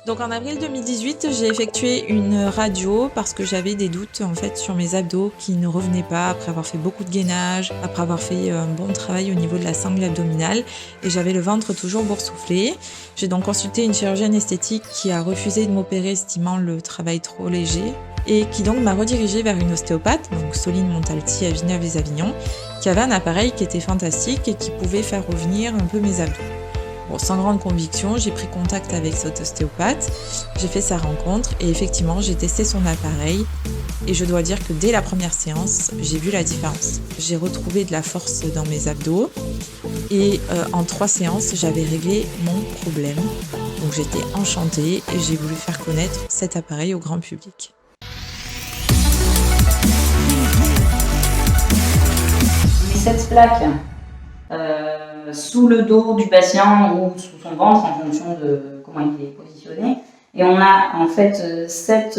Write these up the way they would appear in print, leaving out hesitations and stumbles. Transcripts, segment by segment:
Donc en avril 2018, j'ai effectué une radio parce que j'avais des doutes en fait sur mes abdos qui ne revenaient pas après avoir fait beaucoup de gainage, après avoir fait un bon travail au niveau de la sangle abdominale et j'avais le ventre toujours boursouflé. J'ai donc consulté une chirurgienne esthétique qui a refusé de m'opérer estimant le travail trop léger et qui donc m'a redirigée vers une ostéopathe, donc Soline Montalti à Villeneuve-les-Avignon, qui avait un appareil qui était fantastique et qui pouvait faire revenir un peu mes abdos. Bon, sans grande conviction, j'ai pris contact avec cet ostéopathe, j'ai fait sa rencontre et effectivement j'ai testé son appareil et je dois dire que dès la première séance, j'ai vu la différence. J'ai retrouvé de la force dans mes abdos et en 3 séances, j'avais réglé mon problème. Donc j'étais enchantée et j'ai voulu faire connaître cet appareil au grand public. Cette plaque sous le dos du patient ou sous son ventre en fonction de comment il est positionné. Et on a en fait cet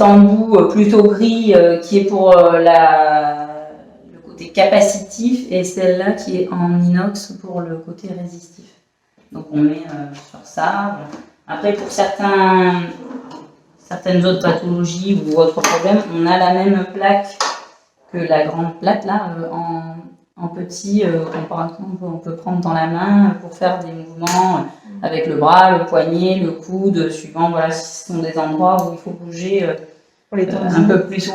embout plutôt gris qui est pour le côté capacitif et celle-là qui est en inox pour le côté résistif. Donc on met sur ça. Après pour certaines autres pathologies ou autres problèmes, on a la même plaque que la grande plaque là en petit on peut prendre dans la main pour faire des mouvements avec le bras, le poignet, le coude, suivant voilà si ce sont des endroits où il faut bouger un peu plus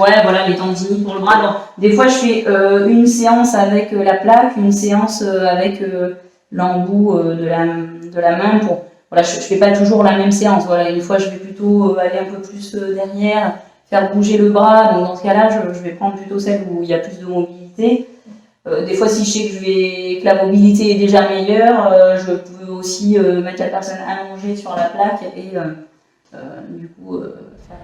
les tendinites pour le bras. Alors, des fois je fais une séance avec la plaque, une séance avec l'embout de la main pour je fais pas toujours la même séance. Voilà, une fois je vais plutôt aller un peu plus derrière, faire bouger le bras, donc dans ce cas-là, je vais prendre plutôt celle où il y a plus de mobilité. Des fois, si je sais que la mobilité est déjà meilleure, je peux aussi mettre la personne allongée sur la plaque et du coup faire...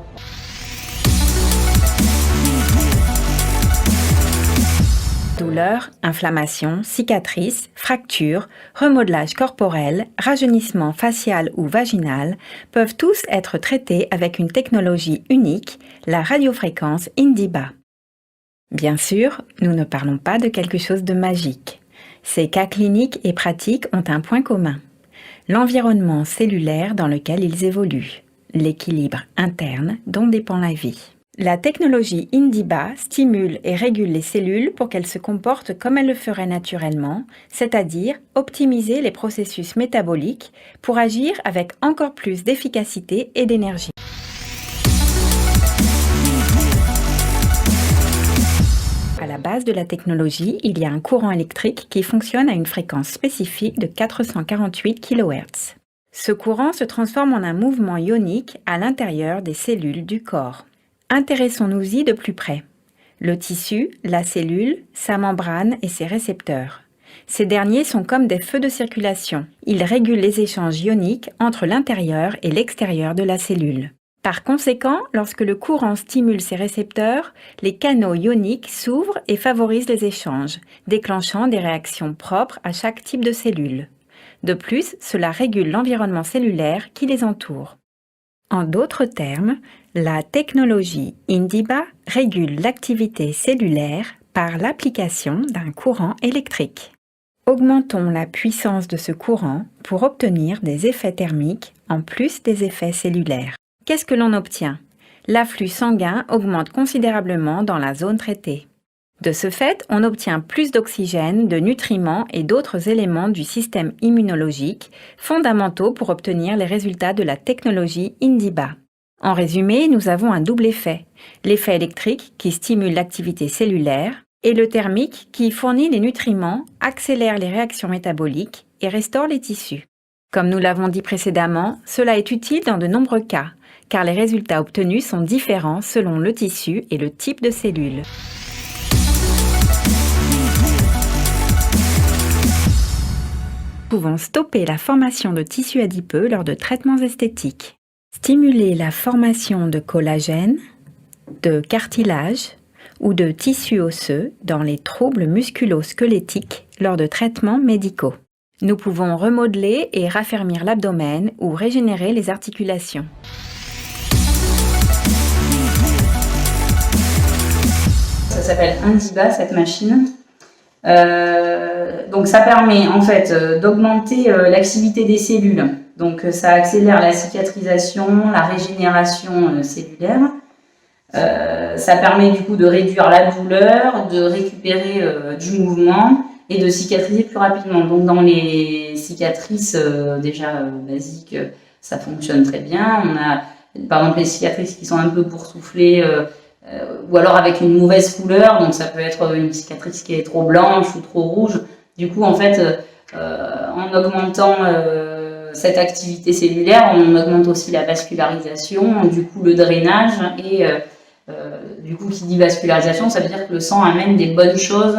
Douleurs, inflammations, cicatrices, fractures, remodelage corporel, rajeunissement facial ou vaginal peuvent tous être traités avec une technologie unique, la radiofréquence Indiba. Bien sûr, nous ne parlons pas de quelque chose de magique. Ces cas cliniques et pratiques ont un point commun: l'environnement cellulaire dans lequel ils évoluent, l'équilibre interne dont dépend la vie. La technologie Indiba stimule et régule les cellules pour qu'elles se comportent comme elles le feraient naturellement, c'est-à-dire optimiser les processus métaboliques pour agir avec encore plus d'efficacité et d'énergie. À la base de la technologie, il y a un courant électrique qui fonctionne à une fréquence spécifique de 448 kHz. Ce courant se transforme en un mouvement ionique à l'intérieur des cellules du corps. Intéressons-nous-y de plus près. Le tissu, la cellule, sa membrane et ses récepteurs. Ces derniers sont comme des feux de circulation. Ils régulent les échanges ioniques entre l'intérieur et l'extérieur de la cellule. Par conséquent, lorsque le courant stimule ces récepteurs, les canaux ioniques s'ouvrent et favorisent les échanges, déclenchant des réactions propres à chaque type de cellule. De plus, cela régule l'environnement cellulaire qui les entoure. En d'autres termes, la technologie Indiba régule l'activité cellulaire par l'application d'un courant électrique. Augmentons la puissance de ce courant pour obtenir des effets thermiques en plus des effets cellulaires. Qu'est-ce que l'on obtient? L'afflux sanguin augmente considérablement dans la zone traitée. De ce fait, on obtient plus d'oxygène, de nutriments et d'autres éléments du système immunologique, fondamentaux pour obtenir les résultats de la technologie Indiba. En résumé, nous avons un double effet: l'effet électrique qui stimule l'activité cellulaire et le thermique qui fournit les nutriments, accélère les réactions métaboliques et restaure les tissus. Comme nous l'avons dit précédemment, cela est utile dans de nombreux cas, car les résultats obtenus sont différents selon le tissu et le type de cellule. Nous pouvons stopper la formation de tissus adipeux lors de traitements esthétiques, stimuler la formation de collagène, de cartilage ou de tissus osseux dans les troubles musculo-squelettiques lors de traitements médicaux. Nous pouvons remodeler et raffermir l'abdomen ou régénérer les articulations. Ça s'appelle Indiba, cette machine. Donc ça permet en fait d'augmenter l'activité des cellules Donc ça accélère la cicatrisation, la régénération cellulaire. Ça permet du coup de réduire la douleur, de récupérer du mouvement et de cicatriser plus rapidement. Donc dans les cicatrices déjà basiques, ça fonctionne très bien. On a par exemple les cicatrices qui sont un peu boursouflées ou alors avec une mauvaise couleur. Donc ça peut être une cicatrice qui est trop blanche ou trop rouge. Du coup en fait en augmentant cette activité cellulaire, on augmente aussi la vascularisation, du coup le drainage et du coup qui dit vascularisation, ça veut dire que le sang amène des bonnes choses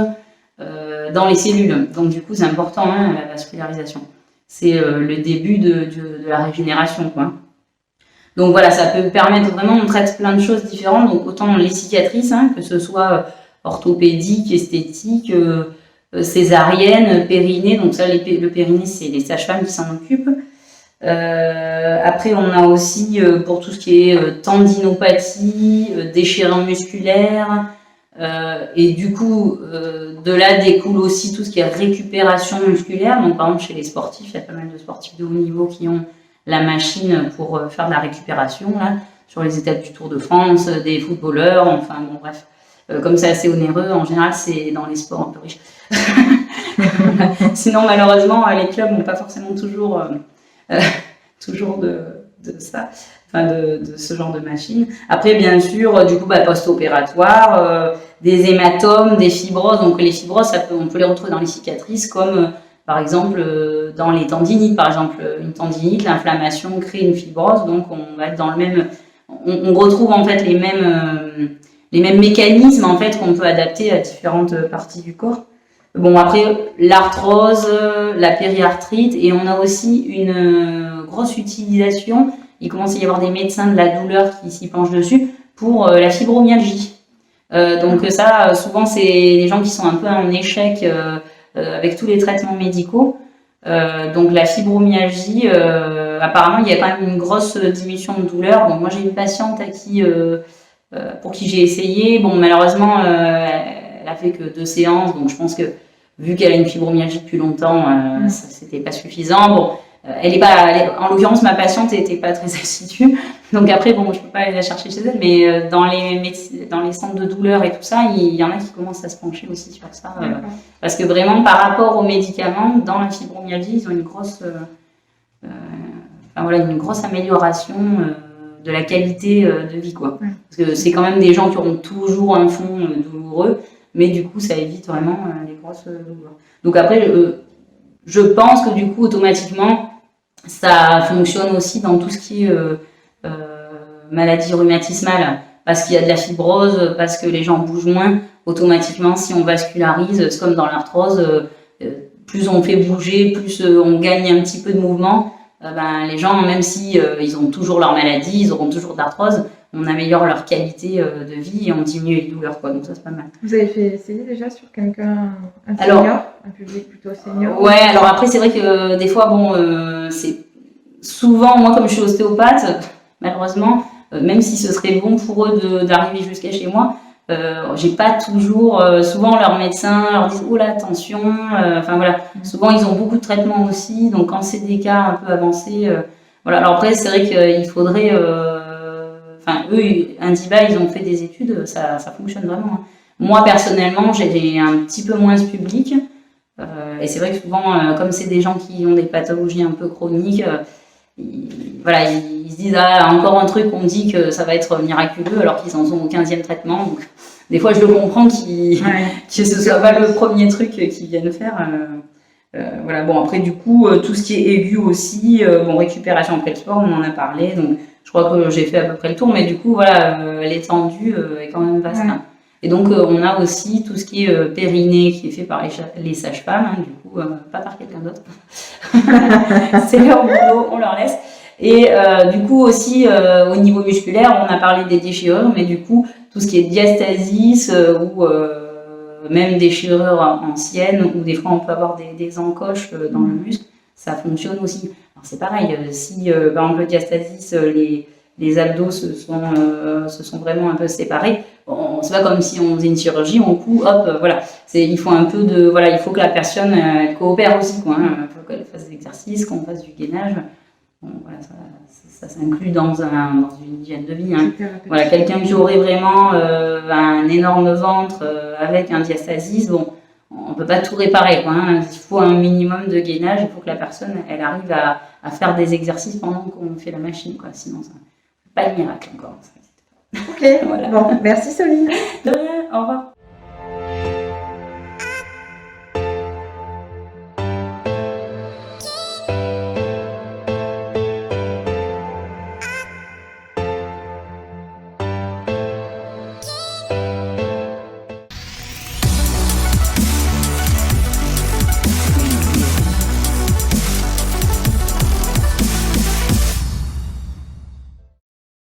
dans les cellules. Donc du coup c'est important la vascularisation. C'est le début de la régénération quoi. Donc voilà, ça peut permettre vraiment, on traite plein de choses différentes, donc autant les cicatrices, que ce soit orthopédique, esthétique, césarienne, périnée, donc ça le périnée c'est les sages-femmes qui s'en occupent. Après on a aussi pour tout ce qui est tendinopathie, déchirement musculaire, et du coup de là découle aussi tout ce qui est récupération musculaire. Donc par exemple chez les sportifs, il y a pas mal de sportifs de haut niveau qui ont la machine pour faire de la récupération là, sur les étapes du Tour de France, des footballeurs, enfin bon bref. Comme c'est assez onéreux, en général c'est dans les sports un peu riches. Sinon malheureusement les clubs n'ont pas forcément toujours de ça, enfin de ce genre de machine. Après bien sûr du coup post-opératoire, des hématomes, des fibroses. Donc les fibroses on peut les retrouver dans les cicatrices comme par exemple dans les tendinites. Par exemple une tendinite, l'inflammation crée une fibrose, donc on va être dans le même, on retrouve en fait les mêmes mécanismes en fait qu'on peut adapter à différentes parties du corps. Bon après l'arthrose, la périarthrite, et on a aussi une grosse utilisation. Il commence à y avoir des médecins de la douleur qui s'y penchent dessus pour la fibromyalgie. Donc ça souvent c'est les gens qui sont un peu en échec avec tous les traitements médicaux. Donc la fibromyalgie, apparemment il y a quand même une grosse diminution de douleur. Donc moi j'ai une patiente pour qui j'ai essayé. Bon malheureusement elle a fait que 2 séances, donc je pense que vu qu'elle a une fibromyalgie depuis longtemps, c'était pas suffisant. Bon, en l'occurrence ma patiente n'était pas très assidue, donc après bon je peux pas aller la chercher chez elle, mais dans les centres de douleur et tout ça, il y en a qui commencent à se pencher aussi sur ça, parce que vraiment par rapport aux médicaments, dans la fibromyalgie ils ont une grosse amélioration de la qualité de vie quoi. Parce que c'est quand même des gens qui auront toujours un fond douloureux, mais du coup ça évite vraiment les grosses douleurs. Donc après je pense que du coup automatiquement ça fonctionne aussi dans tout ce qui est maladie rhumatismale, parce qu'il y a de la fibrose, parce que les gens bougent moins. Automatiquement si on vascularise, c'est comme dans l'arthrose, plus on fait bouger, plus on gagne un petit peu de mouvement, les gens même si ils ont toujours leur maladie, ils auront toujours d'arthrose, on améliore leur qualité de vie et on diminue les douleurs quoi. Donc ça c'est pas mal. Vous avez fait essayer déjà sur quelqu'un, un senior, un public plutôt senior? Ouais, alors après c'est vrai que des fois c'est souvent, moi comme je suis ostéopathe, malheureusement, même si ce serait bon pour eux d'arriver jusqu'à chez moi, j'ai pas toujours, souvent leurs médecins leur disent oh là attention, enfin voilà, souvent ils ont beaucoup de traitements aussi, donc quand c'est des cas un peu avancés, voilà. Alors après c'est vrai qu'il faudrait eux, Indiba, ils ont fait des études, ça fonctionne vraiment. Moi, personnellement, j'ai un petit peu moins ce public. Et c'est vrai que souvent, comme c'est des gens qui ont des pathologies un peu chroniques, ils se disent encore un truc, on dit que ça va être miraculeux, alors qu'ils en sont au 15e traitement. Donc, des fois, je le comprends que ce soit pas le premier truc qu'ils viennent faire. Voilà. Bon, après, du coup, tout ce qui est aigu aussi, récupération après le sport, on en a parlé. Donc, je crois que j'ai fait à peu près le tour, mais du coup, voilà, l'étendue est quand même vaste. Et donc, on a aussi tout ce qui est périnée qui est fait par les sages-femmes, du coup, pas par quelqu'un d'autre. C'est leur boulot, on leur laisse. Et du coup, aussi, au niveau musculaire, on a parlé des déchirures, mais du coup, tout ce qui est diastasis ou même déchirures anciennes, ou des fois, on peut avoir des encoches dans le muscle, ça fonctionne aussi. Alors c'est pareil, si par exemple le diastasis, les abdos se sont vraiment un peu séparés, bon, c'est pas comme si on faisait une chirurgie, on coupe, hop, voilà. Il faut un peu il faut que la personne elle coopère aussi, quoi. Il faut qu'elle fasse des exercices, qu'on fasse du gainage. bon, voilà, ça s'inclut dans une hygiène de vie. Hein. C'est thérapeutique. Voilà, quelqu'un qui aurait vraiment un énorme ventre avec un diastasis, bon, on ne peut pas tout réparer, quoi, hein. Il faut un minimum de gainage, il faut que la personne elle arrive à faire des exercices pendant qu'on fait la machine, quoi. Sinon, ça pas de miracle encore. Ok, Voilà. bon, merci Soline. De rien, au revoir.